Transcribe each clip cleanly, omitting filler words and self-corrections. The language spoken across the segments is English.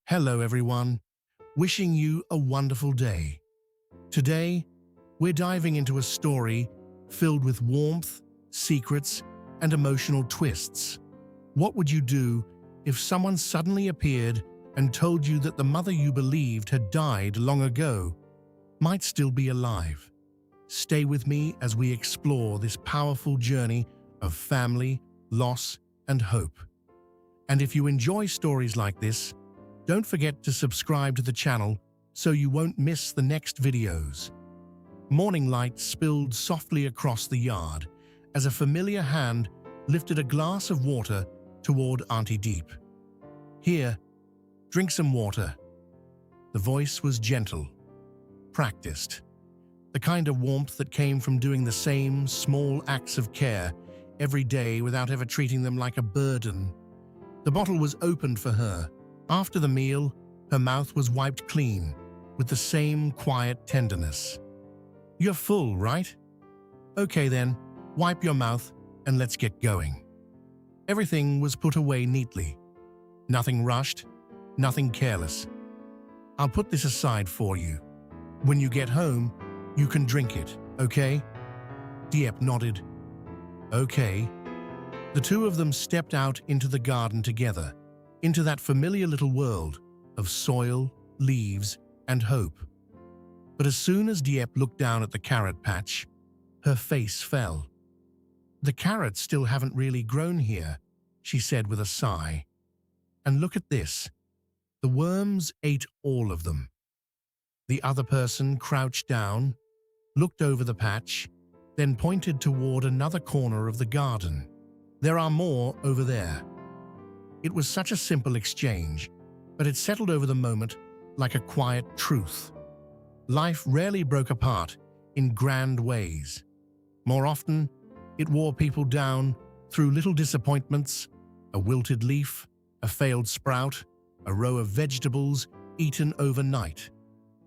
Hello everyone, wishing you a wonderful day. Today, we're diving into a story filled with warmth, secrets, and emotional twists. What would you do if someone suddenly appeared and told you that the mother you believed had died long ago might still be alive? Stay with me as we explore this powerful journey of family, loss, and hope. And if you enjoy stories like this, don't forget to subscribe to the channel so you won't miss the next videos. Morning light spilled softly across the yard as a familiar hand lifted a glass of water toward Auntie Diep. "Here, drink some water." The voice was gentle, practiced, the kind of warmth that came from doing the same small acts of care every day without ever treating them like a burden. The bottle was opened for her. After the meal, her mouth was wiped clean with the same quiet tenderness. "You're full, right? Okay then, wipe your mouth and let's get going." Everything was put away neatly. Nothing rushed, nothing careless. "I'll put this aside for you. When you get home, you can drink it, okay?" Diep nodded. "Okay." The two of them stepped out into the garden together, into that familiar little world of soil, leaves, and hope. But as soon as Diep looked down at the carrot patch, her face fell. "The carrots still haven't really grown here," she said with a sigh. "And look at this. The worms ate all of them." The other person crouched down, looked over the patch, then pointed toward another corner of the garden. "There are more over there." It was such a simple exchange, but it settled over the moment like a quiet truth. Life rarely broke apart in grand ways. More often, it wore people down through little disappointments, a wilted leaf, a failed sprout, a row of vegetables eaten overnight.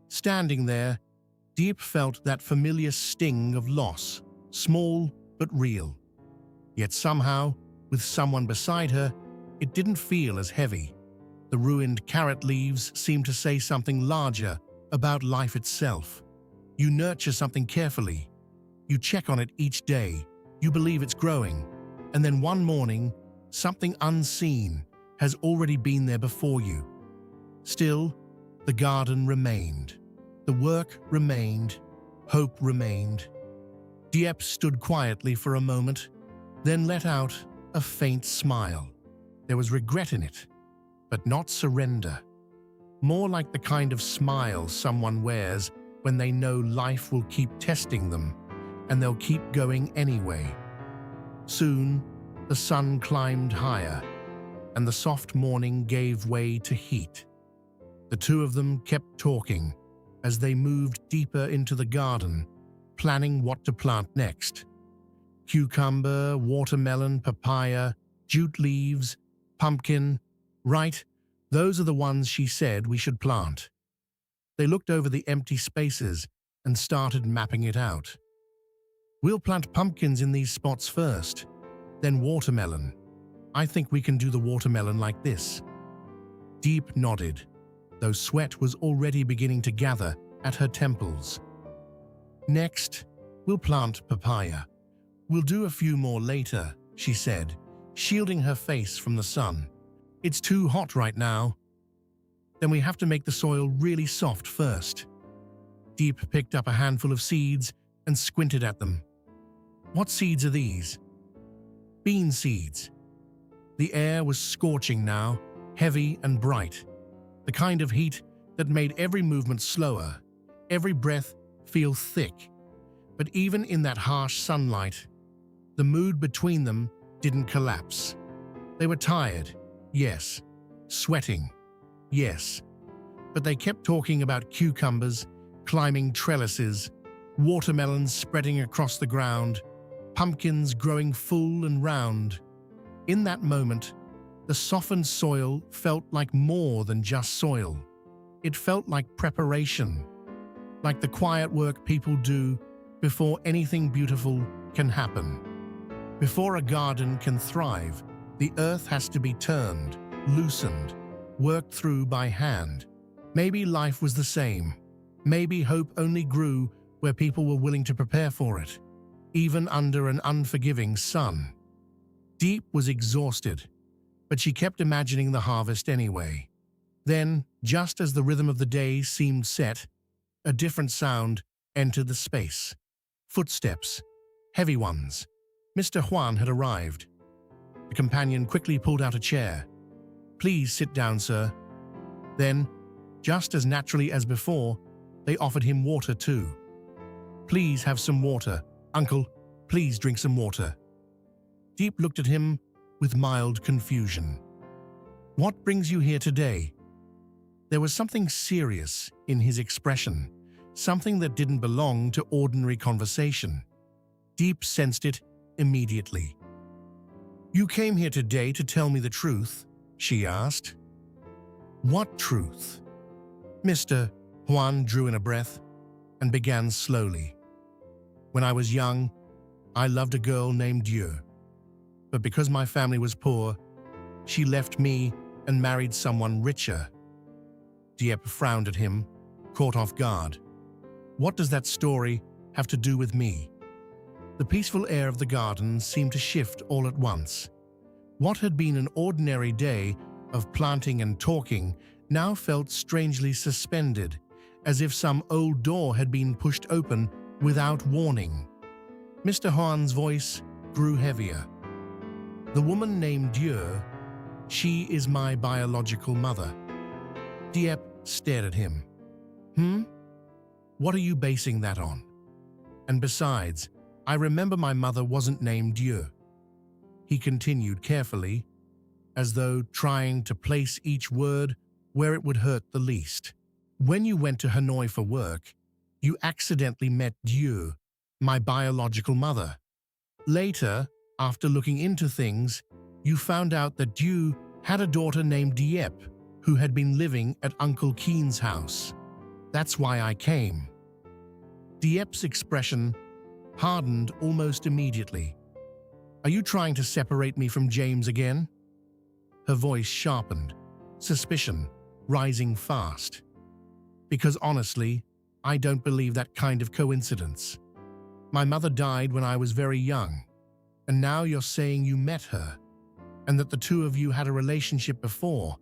Standing there, Diep felt that familiar sting of loss, small but real. Yet somehow, with someone beside her, it didn't feel as heavy. The ruined carrot leaves seemed to say something larger about life itself. You nurture something carefully. You check on it each day. You believe it's growing. And then one morning, something unseen has already been there before you. Still, the garden remained. The work remained. Hope remained. Diep stood quietly for a moment, then let out a faint smile. There was regret in it, but not surrender. More like the kind of smile someone wears when they know life will keep testing them, and they'll keep going anyway. Soon, the sun climbed higher, and the soft morning gave way to heat. The two of them kept talking as they moved deeper into the garden, planning what to plant next. Cucumber, watermelon, papaya, jute leaves, pumpkin. Right, those are the ones she said we should plant. They looked over the empty spaces and started mapping it out. "We'll plant pumpkins in these spots first, then watermelon. I think we can do the watermelon like this." Diep nodded, though sweat was already beginning to gather at her temples. "Next, we'll plant papaya. We'll do a few more later," she said, shielding her face from the sun. "It's too hot right now. Then we have to make the soil really soft first." Diep picked up a handful of seeds and squinted at them. "What seeds are these?" "Bean seeds." The air was scorching now, heavy and bright. The kind of heat that made every movement slower, every breath feel thick. But even in that harsh sunlight, the mood between them didn't collapse. They were tired, yes. Sweating, yes. But they kept talking about cucumbers, climbing trellises, watermelons spreading across the ground, pumpkins growing full and round. In that moment, the softened soil felt like more than just soil. It felt like preparation, like the quiet work people do before anything beautiful can happen. Before a garden can thrive, the earth has to be turned, loosened, worked through by hand. Maybe life was the same. Maybe hope only grew where people were willing to prepare for it, even under an unforgiving sun. Diep was exhausted, but she kept imagining the harvest anyway. Then, just as the rhythm of the day seemed set, a different sound entered the space. Footsteps, heavy ones. Mr. Juan had arrived. The companion quickly pulled out a chair. "Please sit down, sir." Then, just as naturally as before, they offered him water too. "Please have some water. Uncle, please drink some water." Diep looked at him with mild confusion. "What brings you here today?" There was something serious in his expression, something that didn't belong to ordinary conversation. Diep sensed it immediately. "You came here today to tell me the truth?" she asked. "What truth?" Mr. Juan drew in a breath and began slowly. "When I was young, I loved a girl named Diep. But because my family was poor, she left me and married someone richer." Diep frowned at him, caught off guard. "What does that story have to do with me?" The peaceful air of the garden seemed to shift all at once. What had been an ordinary day of planting and talking now felt strangely suspended, as if some old door had been pushed open without warning. Mr. Juan's voice grew heavier. "The woman named Diep, she is my biological mother." Diep stared at him. What are you basing that on? And besides, I remember my mother wasn't named Diep." He continued carefully, as though trying to place each word where it would hurt the least. "When you went to Hanoi for work, you accidentally met Diep, my biological mother. Later, after looking into things, you found out that Diep had a daughter named Diep, who had been living at Uncle Keen's house. That's why I came." Diep's expression hardened almost immediately. "Are you trying to separate me from James again?" Her voice sharpened, suspicion rising fast. "Because honestly, I don't believe that kind of coincidence. My mother died when I was very young, and now you're saying you met her, and that the two of you had a relationship before,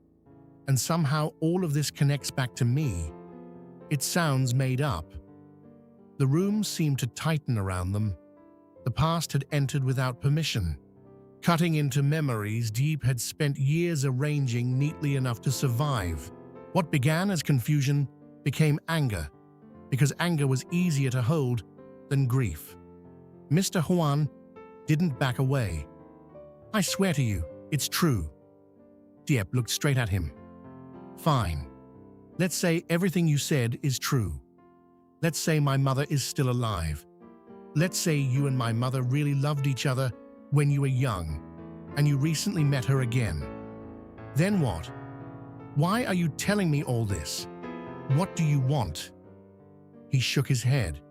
and somehow all of this connects back to me. It sounds made up." The room seemed to tighten around them. The past had entered without permission, cutting into memories Diep had spent years arranging neatly enough to survive. What began as confusion became anger, because anger was easier to hold than grief. Mr. Juan didn't back away. "I swear to you, it's true." Diep looked straight at him. "Fine. Let's say everything you said is true. Let's say my mother is still alive. Let's say you and my mother really loved each other when you were young, and you recently met her again. Then what? Why are you telling me all this? What do you want?" He shook his head.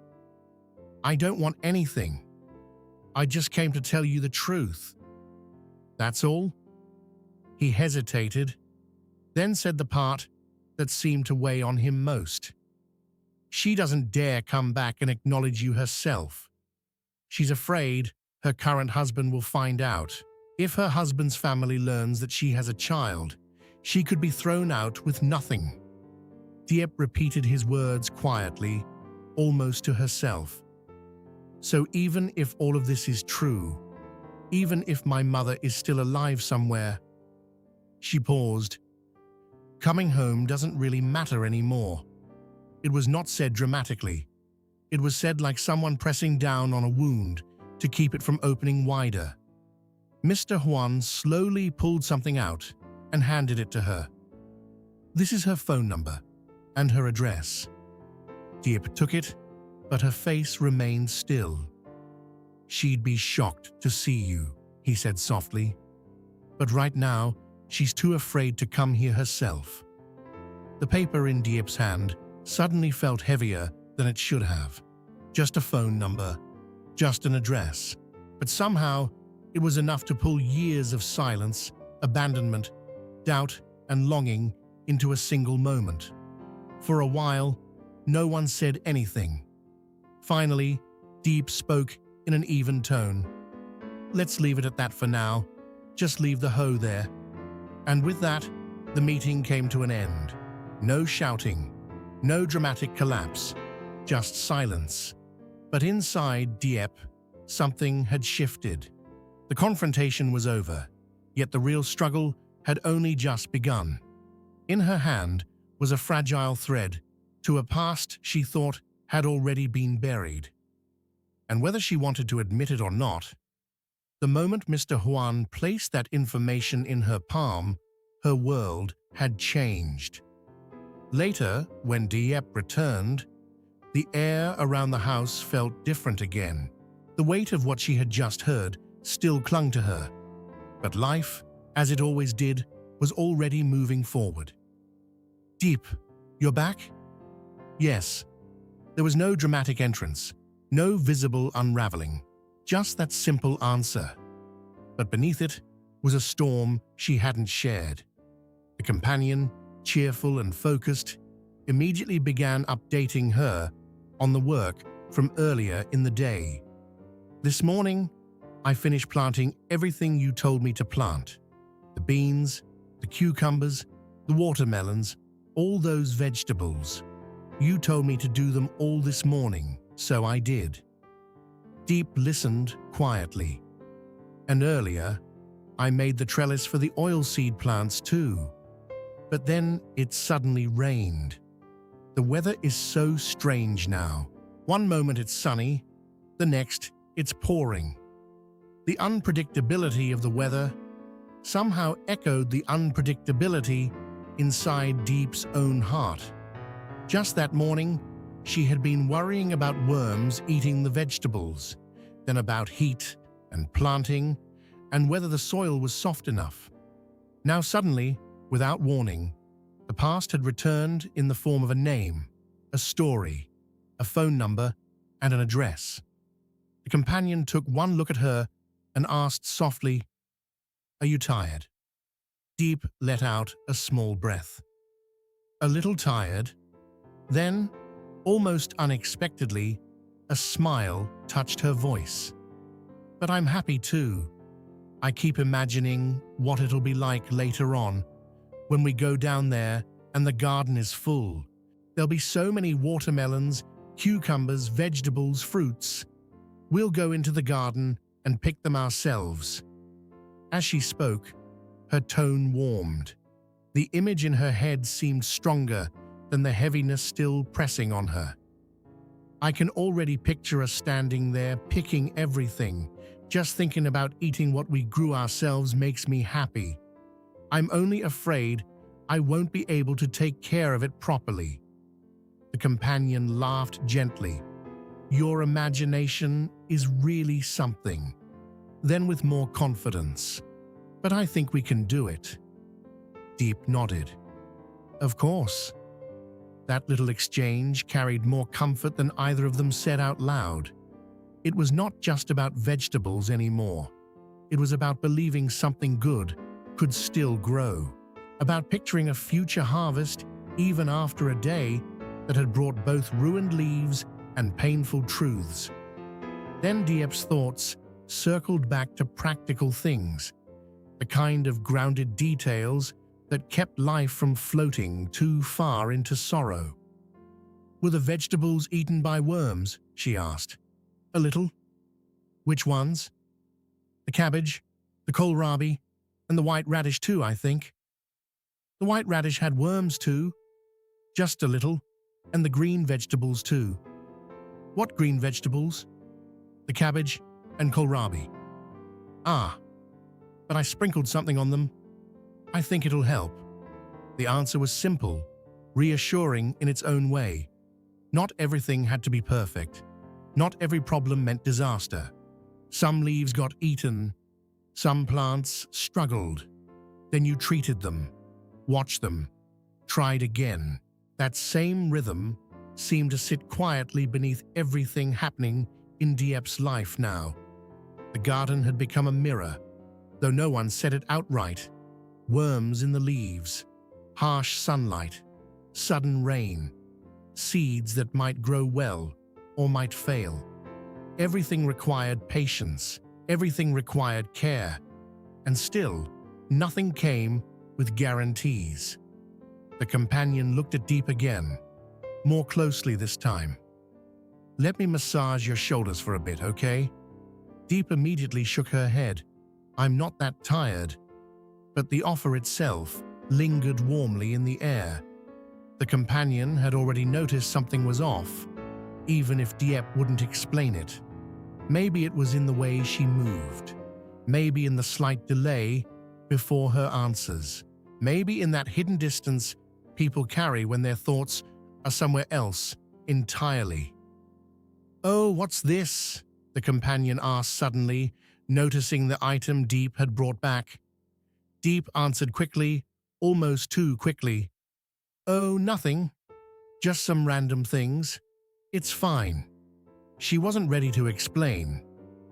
"I don't want anything. I just came to tell you the truth. That's all?" He hesitated, then said the part that seemed to weigh on him most. "She doesn't dare come back and acknowledge you herself. She's afraid her current husband will find out. If her husband's family learns that she has a child, she could be thrown out with nothing." Diep repeated his words quietly, almost to herself. "So even if all of this is true, even if my mother is still alive somewhere..." She paused. "Coming home doesn't really matter anymore." It was not said dramatically. It was said like someone pressing down on a wound to keep it from opening wider. Mr. Juan slowly pulled something out and handed it to her. "This is her phone number and her address." Diep took it, but her face remained still. "She'd be shocked to see you," he said softly. "But right now, she's too afraid to come here herself." The paper in Diep's hand suddenly felt heavier than it should have. Just a phone number, just an address. But somehow, it was enough to pull years of silence, abandonment, doubt, and longing into a single moment. For a while, no one said anything. Finally, Diep spoke in an even tone. "Let's leave it at that for now. Just leave the hoe there." And with that, the meeting came to an end. No shouting, no dramatic collapse, just silence. But inside Diep, something had shifted. The confrontation was over, yet the real struggle had only just begun. In her hand was a fragile thread to a past she thought had already been buried. And whether she wanted to admit it or not, the moment Mr. Huan placed that information in her palm, her world had changed. Later, when Diep returned, the air around the house felt different again. The weight of what she had just heard still clung to her, but life, as it always did, was already moving forward. "Diep, you're back?" Yes. There was no dramatic entrance, no visible unraveling, just that simple answer. But beneath it was a storm she hadn't shared. The companion, cheerful and focused, immediately began updating her on the work from earlier in the day. "This morning, I finished planting everything you told me to plant. The beans, the cucumbers, the watermelons, all those vegetables. You told me to do them all this morning, so I did." Diep listened quietly. "And earlier, I made the trellis for the oilseed plants too. But then it suddenly rained. The weather is so strange now. One moment it's sunny, the next it's pouring. The unpredictability of the weather somehow echoed the unpredictability inside Diep's own heart. Just that morning, she had been worrying about worms eating the vegetables, then about heat and planting, and whether the soil was soft enough. Now suddenly, without warning, the past had returned in the form of a name, a story, a phone number, and an address. The companion took one look at her and asked softly, "Are you tired?" Diep let out a small breath. "A little tired." Then, almost unexpectedly, a smile touched her voice. "But I'm happy too. I keep imagining what it'll be like later on, when we go down there and the garden is full. There'll be so many watermelons, cucumbers, vegetables, fruits. We'll go into the garden and pick them ourselves." As she spoke, her tone warmed. The image in her head seemed stronger than the heaviness still pressing on her. "I can already picture us standing there picking everything. Just thinking about eating what we grew ourselves makes me happy. I'm only afraid I won't be able to take care of it properly." The companion laughed gently. "Your imagination is really something." Then with more confidence, "But I think we can do it." Diep nodded. "Of course." That little exchange carried more comfort than either of them said out loud. It was not just about vegetables anymore. It was about believing something good could still grow, about picturing a future harvest even after a day that had brought both ruined leaves and painful truths. Then Diep's thoughts circled back to practical things, the kind of grounded details that kept life from floating too far into sorrow. "Were the vegetables eaten by worms?" she asked. "A little." "Which ones?" "The cabbage, the kohlrabi, and the white radish too, I think." "The white radish had worms too." "Just a little, and the green vegetables too." "What green vegetables?" "The cabbage and kohlrabi." "Ah, but I sprinkled something on them. I think it'll help." The answer was simple, reassuring in its own way. Not everything had to be perfect. Not every problem meant disaster. Some leaves got eaten. Some plants struggled. Then you treated them, watched them, tried again. That same rhythm seemed to sit quietly beneath everything happening in Diep's life now. The garden had become a mirror, though no one said it outright. Worms in the leaves, Harsh sunlight, sudden rain, seeds that might grow well or might fail. Everything required patience, everything required care, and still, nothing came with guarantees. The companion looked at Diep again, more closely this time. "Let me massage your shoulders for a bit, okay?" Diep immediately shook her head. "I'm not that tired." But the offer itself lingered warmly in the air. The companion had already noticed something was off, even if Diep wouldn't explain it. Maybe it was in the way she moved. Maybe in the slight delay before her answers. Maybe in that hidden distance people carry when their thoughts are somewhere else entirely. "Oh, what's this?" the companion asked suddenly, noticing the item Diep had brought back. Diep answered quickly, almost too quickly. "Oh, nothing. Just some random things. It's fine." She wasn't ready to explain.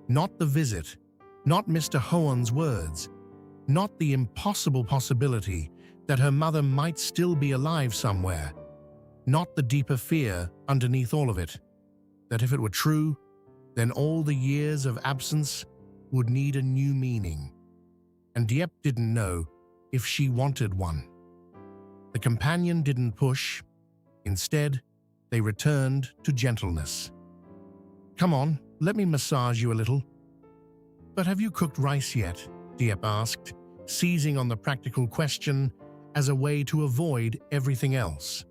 Not the visit, not Mr. Hoan's words, not the impossible possibility that her mother might still be alive somewhere, not the deeper fear underneath all of it, that if it were true, then all the years of absence would need a new meaning. And Diep didn't know if she wanted one. The companion didn't push. Instead, they returned to gentleness. "Come on, let me massage you a little." "But have you cooked rice yet?" Diep asked, seizing on the practical question as a way to avoid everything else.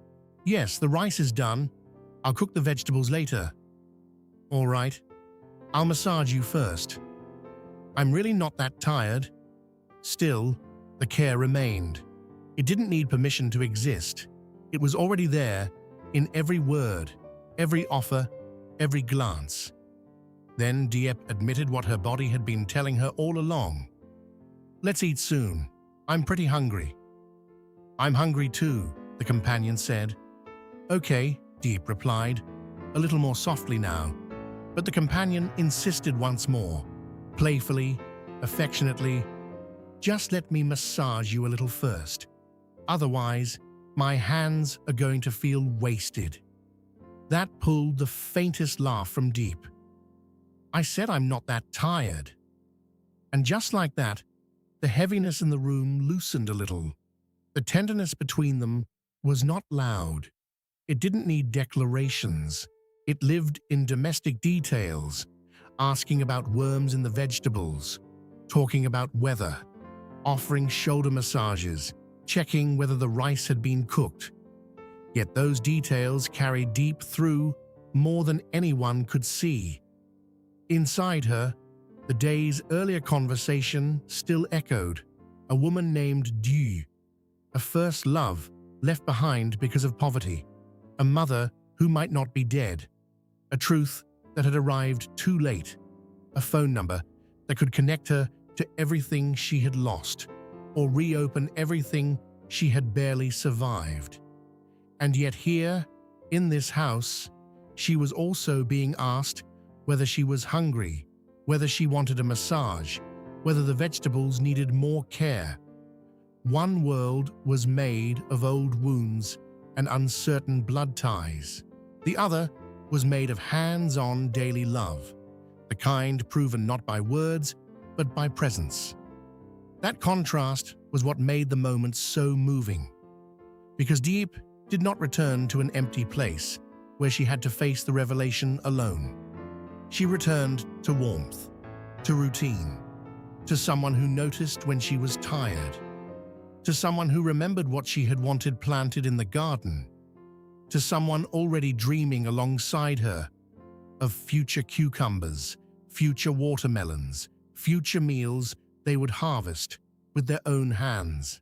"Yes, the rice is done. I'll cook the vegetables later." "All right. I'll massage you first." "I'm really not that tired." Still, the care remained. It didn't need permission to exist. It was already there, in every word, every offer, every glance. Then Diep admitted what her body had been telling her all along. "Let's eat soon. I'm pretty hungry." "I'm hungry too," the companion said. "Okay," Diep replied, a little more softly now. But the companion insisted once more, playfully, affectionately, "Just let me massage you a little first. Otherwise, my hands are going to feel wasted." That pulled the faintest laugh from Diep. "I said I'm not that tired." And just like that, the heaviness in the room loosened a little. The tenderness between them was not loud. It didn't need declarations. It lived in domestic details, asking about worms in the vegetables, talking about weather, offering shoulder massages, checking whether the rice had been cooked. Yet those details carried Diep through more than anyone could see. Inside her, the day's earlier conversation still echoed. A woman named Diep, a first love left behind because of poverty, a mother who might not be dead, a truth that had arrived too late, a phone number that could connect her to everything she had lost, or reopen everything she had barely survived. And yet here, in this house, she was also being asked whether she was hungry, whether she wanted a massage, whether the vegetables needed more care. One world was made of old wounds and uncertain blood ties. The other was made of hands-on daily love, the kind proven not by words, but by presence. That contrast was what made the moment so moving. Because Diep did not return to an empty place where she had to face the revelation alone. She returned to warmth, to routine, to someone who noticed when she was tired, to someone who remembered what she had wanted planted in the garden, to someone already dreaming alongside her of future cucumbers, future watermelons, future meals they would harvest with their own hands.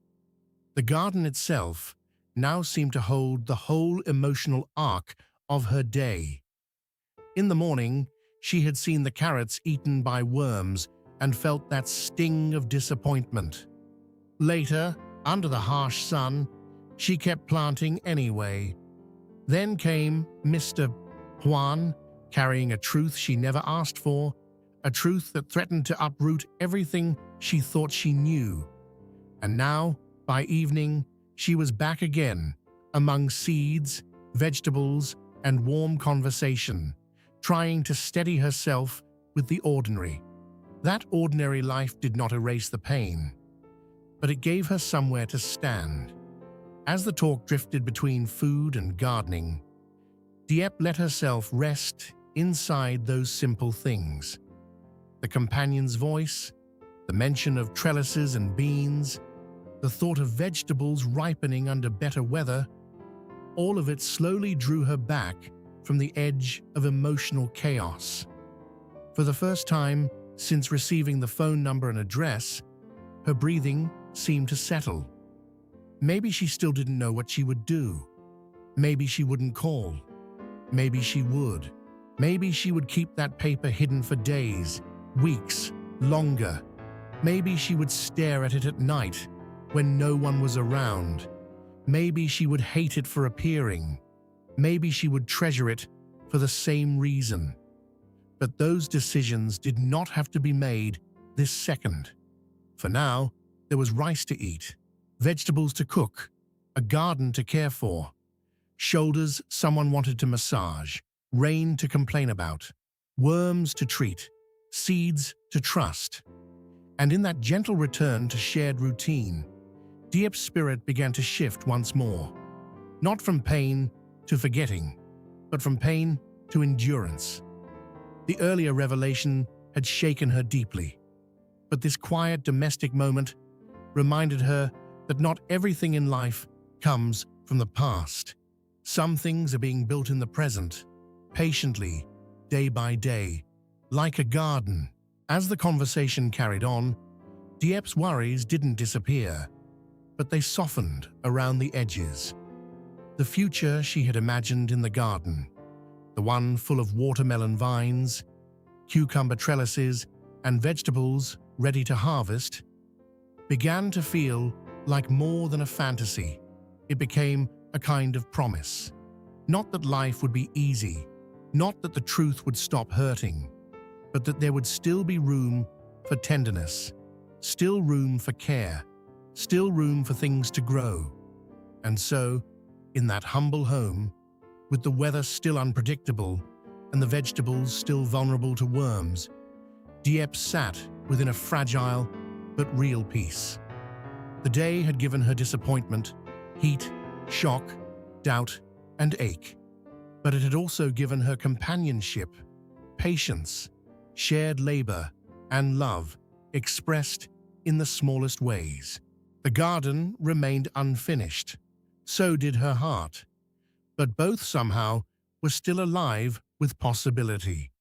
The garden itself now seemed to hold the whole emotional arc of her day. In the morning, she had seen the carrots eaten by worms and felt that sting of disappointment. Later, under the harsh sun, she kept planting anyway. Then came Mr. Juan, carrying a truth she never asked for, a truth that threatened to uproot everything she thought she knew. And now, by evening, She was back again, among seeds, vegetables, and warm conversation, trying to steady herself with the ordinary. That ordinary life did not erase the pain, but it gave her somewhere to stand. As the talk drifted between food and gardening, Diep let herself rest inside those simple things. The companion's voice, the mention of trellises and beans, the thought of vegetables ripening under better weather, all of it slowly drew her back from the edge of emotional chaos. For the first time since receiving the phone number and address, her breathing seemed to settle. Maybe she still didn't know what she would do. Maybe she wouldn't call. Maybe she would. Maybe she would keep that paper hidden for days, weeks, longer. Maybe she would stare at it at night when no one was around. Maybe she would hate it for appearing. Maybe she would treasure it for the same reason. But those decisions did not have to be made this second. For now, there was rice to eat, vegetables to cook, a garden to care for, shoulders someone wanted to massage, rain to complain about, worms to treat, seeds to trust. And in that gentle return to shared routine, Diep's spirit began to shift once more, not from pain to forgetting, but from pain to endurance. The earlier revelation had shaken her deeply, but this quiet domestic moment reminded her that not everything in life comes from the past. Some things are being built in the present, patiently, day by day, like a garden. As the conversation carried on, Diep's worries didn't disappear, but they softened around the edges. The future she had imagined in the garden, the one full of watermelon vines, cucumber trellises, and vegetables ready to harvest, began to feel like more than a fantasy. It became a kind of promise. Not that life would be easy, not that the truth would stop hurting, but that there would still be room for tenderness, still room for care, still room for things to grow. And so, in that humble home, with the weather still unpredictable and the vegetables still vulnerable to worms, Diep sat within a fragile but real peace. The day had given her disappointment, heat, shock, doubt, and ache, but it had also given her companionship, patience, shared labor, and love expressed in the smallest ways. The garden remained unfinished, so did her heart, but both somehow were still alive with possibility.